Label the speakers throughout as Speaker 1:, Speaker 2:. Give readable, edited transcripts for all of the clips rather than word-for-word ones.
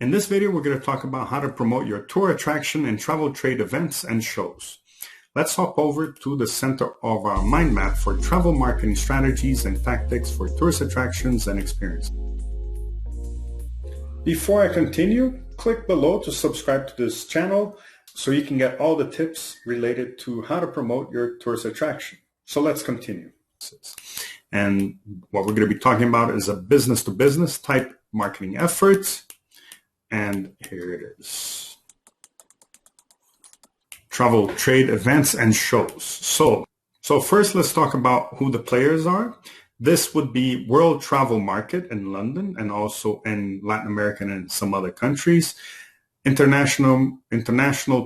Speaker 1: In this video, we're going to talk about how to promote your tour attraction and travel trade events and shows. Let's hop over to the center of our mind map for travel marketing strategies and tactics for tourist attractions and experiences. Before I continue, click below to subscribe to this channel so you can get all the tips related to how to promote your tourist attraction. So let's continue. And what we're going to be talking about is a business-to-business type marketing effort. And here it is. Travel, trade, events, and shows. So first, let's talk about who the players are. This would be World Travel Market in London and also in Latin America and some other countries. International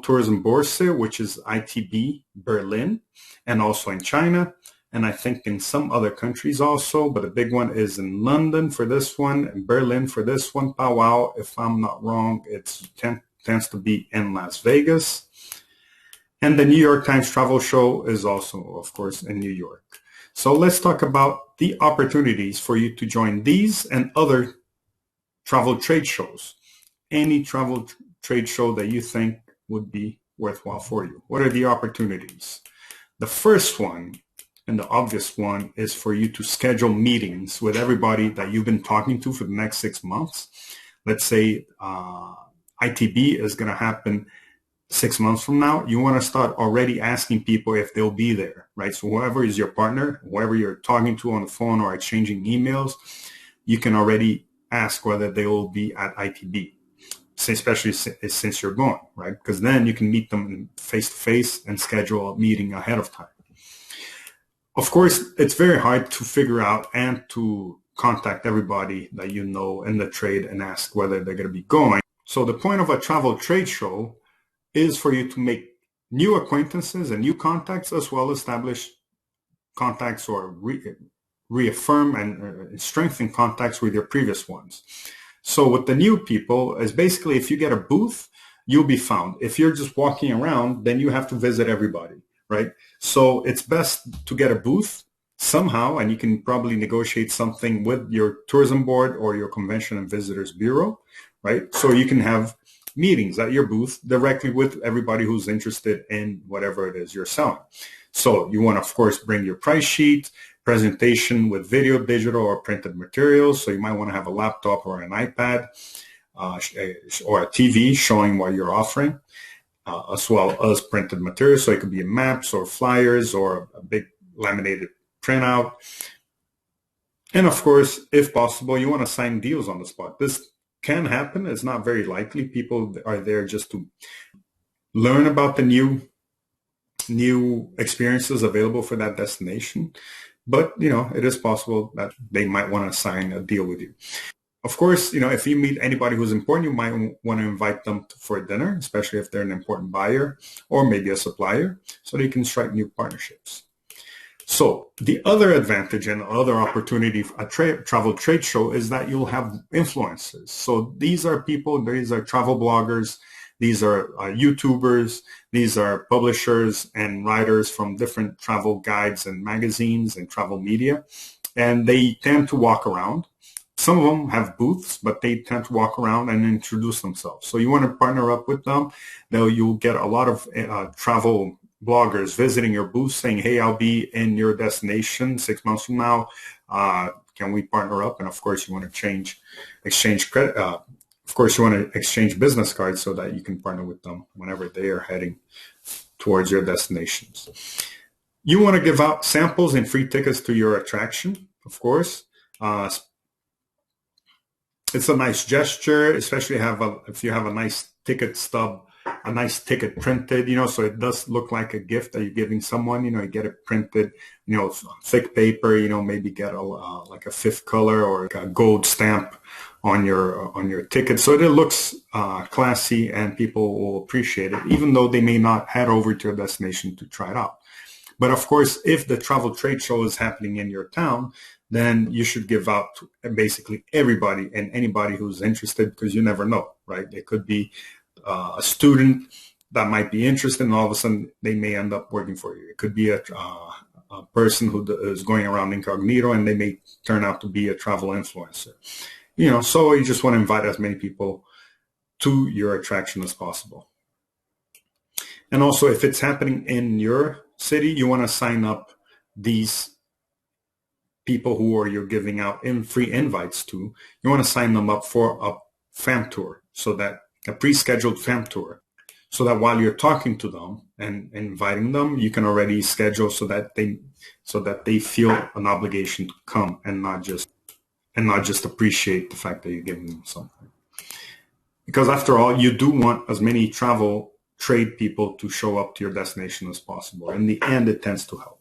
Speaker 1: Tourism Bourse, which is ITB Berlin, and also in China. And I think in some other countries also, but the big one is in London for this one, and Berlin for this one. PowWow, if I'm not wrong, it tends to be in Las Vegas. And the New York Times Travel Show is also, of course, in New York. So let's talk about the opportunities for you to join these and other travel trade shows. Any travel trade show that you think would be worthwhile for you. What are the opportunities? The first one, and the obvious one, is for you to schedule meetings with everybody that you've been talking to for the next 6 months. Let's say ITB is going to happen 6 months from now. You want to start already asking people if they'll be there, right? So whoever is your partner, whoever you're talking to on the phone or exchanging emails, you can already ask whether they will be at ITB, especially since you're going, right? Because then you can meet them face-to-face and schedule a meeting ahead of time. Of course, it's very hard to figure out and to contact everybody that you know in the trade and ask whether they're going to be going. So the point of a travel trade show is for you to make new acquaintances and new contacts, as well as establish contacts or reaffirm and strengthen contacts with your previous ones. So with the new people is basically if you get a booth, you'll be found. If you're just walking around, then you have to visit everybody. Right? So it's best to get a booth somehow, and you can probably negotiate something with your tourism board or your convention and visitors bureau, right? So you can have meetings at your booth directly with everybody who's interested in whatever it is you're selling. So you want to, of course, bring your price sheet, presentation with video, digital, or printed materials. So you might want to have a laptop or an iPad or a TV showing what you're offering. As well as printed materials. So it could be maps or flyers or a big laminated printout. And of course, if possible, you want to sign deals on the spot. This can happen. It's not very likely. People are there just to learn about the new experiences available for that destination. But, it is possible that they might want to sign a deal with you. Of course, if you meet anybody who's important, you might want to invite them for dinner, especially if they're an important buyer or maybe a supplier, so they can strike new partnerships. So the other advantage and other opportunity for a travel trade show is that you'll have influencers. So these are travel bloggers, these are YouTubers, these are publishers and writers from different travel guides and magazines and travel media, and they tend to walk around. Some of them have booths, but they tend to walk around and introduce themselves. So you want to partner up with them. Now you'll get a lot of travel bloggers visiting your booth saying, hey, I'll be in your destination 6 months from now. Can we partner up? And of course, you want to exchange credit. Of course, you want to exchange business cards so that you can partner with them whenever they are heading towards your destinations. You want to give out samples and free tickets to your attraction, of course. It's a nice gesture, especially if you have a nice ticket stub, a nice ticket printed, so it does look like a gift that you're giving someone. You get it printed, thick paper, maybe get like a fifth color or a gold stamp on your ticket, so it looks classy and people will appreciate it, even though they may not head over to your destination to try it out. But of course, if the travel trade show is happening in your town, then you should give out to basically everybody and anybody who's interested, because you never know, right? It could be a student that might be interested, and all of a sudden they may end up working for you. It could be a person who is going around incognito, and they may turn out to be a travel influencer. So you just want to invite as many people to your attraction as possible. And also, if it's happening in your city, you want to sign up these people who are you're giving out in free invites to. You want to sign them up for a fam tour, so that a pre-scheduled fam tour, so that while you're talking to them and inviting them, you can already schedule so that they feel an obligation to come and not just appreciate the fact that you're giving them something. Because after all, you do want as many travel trade people to show up to your destination as possible. In the end, it tends to help.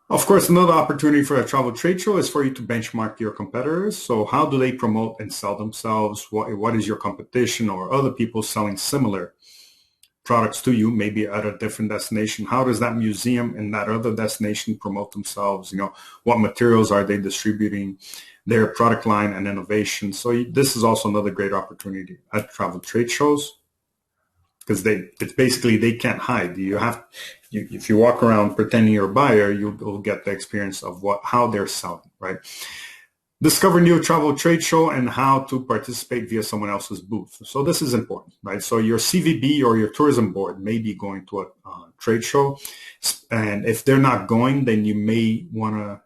Speaker 1: Of course, another opportunity for a travel trade show is for you to benchmark your competitors. So how do they promote and sell themselves? What is your competition or other people selling similar products to you, maybe at a different destination? How does that museum in that other destination promote themselves? What materials are they distributing, their product line and innovation? So this is also another great opportunity at travel trade shows, because it's basically they can't hide. If you walk around pretending you're a buyer, you'll get the experience of how they're selling, right? Discover new travel trade show and how to participate via someone else's booth. So this is important, right? So your CVB or your tourism board may be going to a trade show, and if they're not going, then you may want to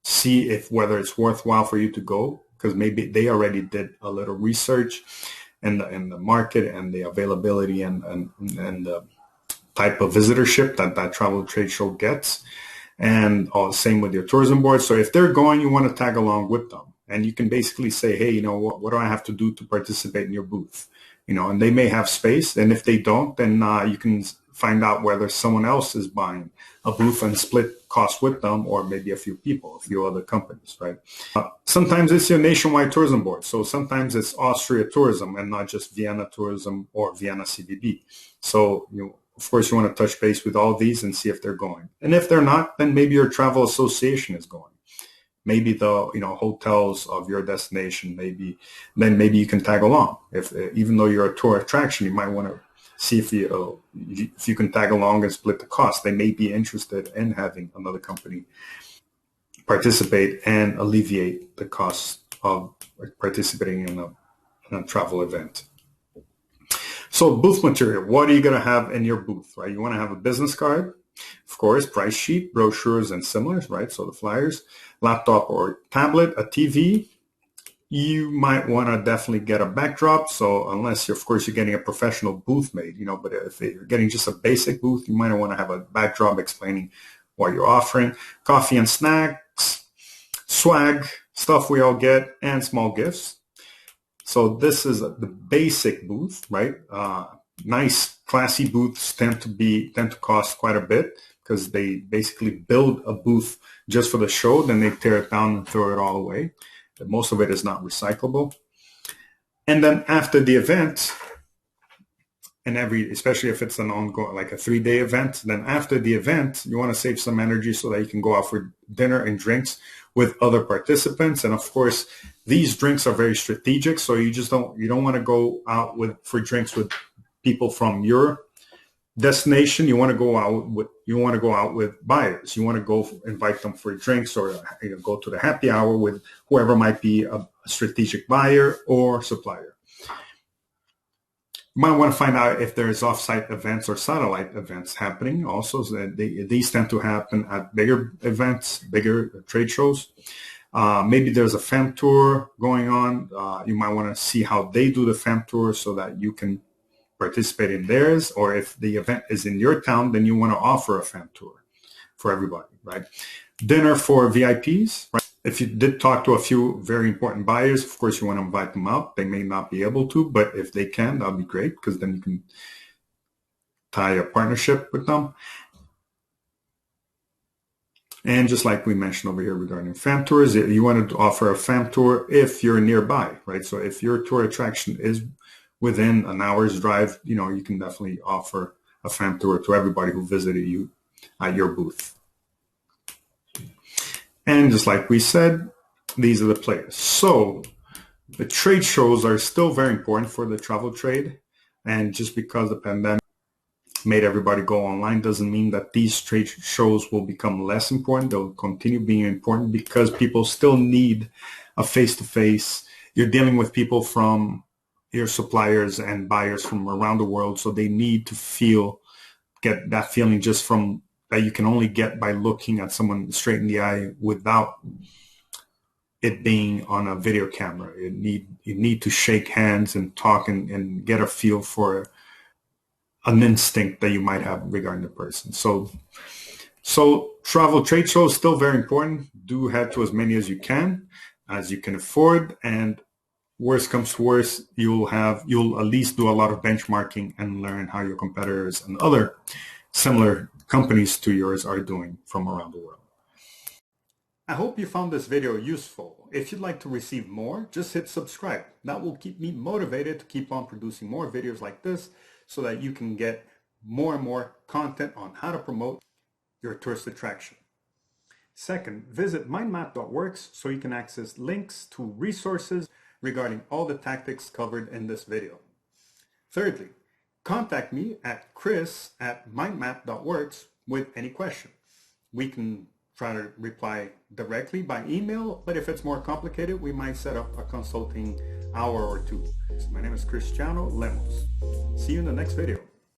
Speaker 1: see whether it's worthwhile for you to go, because maybe they already did a little research and the market and the availability and the type of visitorship that travel trade show gets. And same with your tourism board. So if they're going, you want to tag along with them. And you can basically say, hey, what do I have to do to participate in your booth? And they may have space. And if they don't, then you can find out whether someone else is buying a booth and split costs with them, or maybe a few other companies, right? Sometimes it's your nationwide tourism board. So sometimes it's Austria Tourism and not just Vienna Tourism or Vienna CVB. So, of course, you want to touch base with all these and see if they're going. And if they're not, then maybe your travel association is going. Maybe the hotels of your destination, maybe you can tag along. Even though you're a tour attraction, you might want to see if you can tag along and split the cost. They may be interested in having another company participate and alleviate the cost of participating in a travel event. So booth material, what are you going to have in your booth, right? You want to have a business card, of course, price sheet, brochures, and similars, right? So the flyers, laptop or tablet, a TV. You might want to definitely get a backdrop. So unless you're getting a professional booth made, but if you're getting just a basic booth, you might want to have a backdrop explaining what you're offering. Coffee and snacks, swag, stuff we all get, and small gifts. So this is the basic booth, right? Nice, classy booths tend to cost quite a bit, because they basically build a booth just for the show, then they tear it down and throw it all away. Most of it is not recyclable. And then after the event, and especially if it's an ongoing, like a 3-day event, then after the event, you want to save some energy so that you can go out for dinner and drinks with other participants. And of course, these drinks are very strategic. So you don't want to go out for drinks with people from your destination. You want to go out with buyers. You want to go invite them for drinks, or go to the happy hour with whoever might be a strategic buyer or supplier. You might want to find out if there's offsite events or satellite events happening also. So these tend to happen at bigger events, bigger trade shows. Maybe there's a fam tour going on. You might want to see how they do the fam tour so that you can participate in theirs. Or if the event is in your town, then you want to offer a fam tour for everybody, right? Dinner for VIPs, right? If you did talk to a few very important buyers, of course, you want to invite them out. They may not be able to, but if they can, that'll be great, because then you can tie a partnership with them. And just like we mentioned over here regarding fam tours, you want to offer a fam tour if you're nearby, right? So if your tour attraction is within an hour's drive, you can definitely offer a fam tour to everybody who visited you at your booth. And just like we said, these are the players. So the trade shows are still very important for the travel trade. And just because the pandemic made everybody go online doesn't mean that these trade shows will become less important. They'll continue being important because people still need a face-to-face you're dealing with people from your suppliers and buyers from around the world, so they need to get that feeling just from that you can only get by looking at someone straight in the eye without it being on a video camera. You need to shake hands and talk and get a feel for an instinct that you might have regarding the person. So travel trade shows still very important. Do head to as many as you can afford, and worst comes to worst, you'll at least do a lot of benchmarking and learn how your competitors and other similar companies to yours are doing from around the world. I hope you found this video useful. If you'd like to receive more, just hit subscribe. That will keep me motivated to keep on producing more videos like this so that you can get more and more content on how to promote your tourist attraction. Second, visit mindmap.works so you can access links to resources regarding all the tactics covered in this video. Thirdly, contact me at chris@mindmap.works with any question. We can try to reply directly by email, but if it's more complicated, we might set up a consulting hour or two. My name is Cristiano Lemos. See you in the next video.